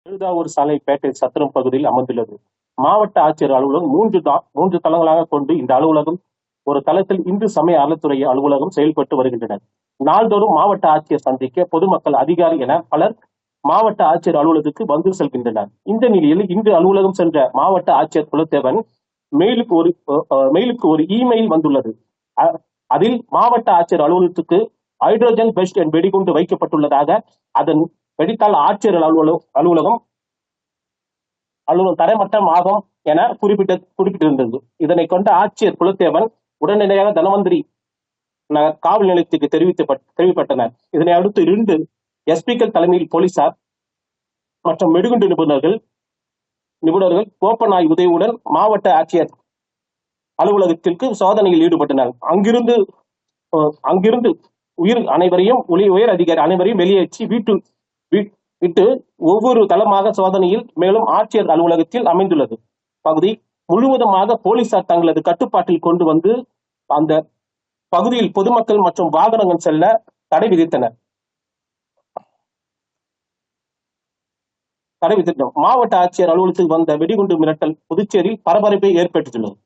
எழுதாவூர் சாலை பேட்டை சத்திரம் பகுதியில் அமைந்துள்ளது. மாவட்ட ஆட்சியர் அலுவலகம் மூன்று தளங்களாக கொண்டு இந்த அலுவலகம் ஒரு தளத்தில் இந்து சமய அறத்துறை அலுவலகம் செயல்பட்டு வருகின்றனர். நாள்தோறும் மாவட்ட ஆட்சியர் சந்திக்க பொதுமக்கள், அதிகாரி என பலர் மாவட்ட ஆட்சியர் அலுவலகத்துக்கு வந்து செல்கின்றனர். இந்த நிலையில் இன்று அலுவலகம் சென்ற மாவட்ட ஆட்சியர் குலதேவன் மெயிலுக்கு ஒரு இமெயில் வந்துள்ளது. அதில் மாவட்ட ஆட்சியர் அலுவலகத்துக்கு ஹைட்ரோஜன் பெஸ்ட் வெடிகுண்டு வைக்கப்பட்டுள்ளதாக, அதன் வெடித்தால் ஆட்சியர் அலுவலகம் தரைமட்டம் ஆகும் என குறிப்பிட்டிருந்தது. இதனை கொண்ட ஆட்சியர் குலதேவன் உடனடியாக தனவந்திரி நகர் காவல் நிலையத்துக்கு தெரிவிக்கப்பட்டனர். இதனை அடுத்து 2 எஸ்பிக்கள் தலைமையில் போலீசார் மற்றும் வெடிகுண்டு நிபுணர்கள் கோப்பநாய் உதவியுடன் மாவட்ட ஆட்சியர் அலுவலகத்திற்கு சோதனையில் ஈடுபட்டனர். அங்கிருந்து உயர் அதிகாரி அனைவரையும் வெளியேற்றி விட்டு ஒவ்வொரு தளமாக சோதனையில் மேலும் ஆட்சியர் அலுவலகத்தில் அமைந்துள்ளது பகுதி முழுவதுமாக போலீசார் தங்களது கட்டுப்பாட்டில் கொண்டு வந்து அந்த பகுதியில் பொதுமக்கள் மற்றும் வாகனங்கள் செல்ல தடை விதித்தனர். மாவட்ட ஆட்சியர் அலுவலகத்தில் வந்த வெடிகுண்டு மிரட்டல் புதுச்சேரியில் பரபரப்பை ஏற்படுத்தியுள்ளது.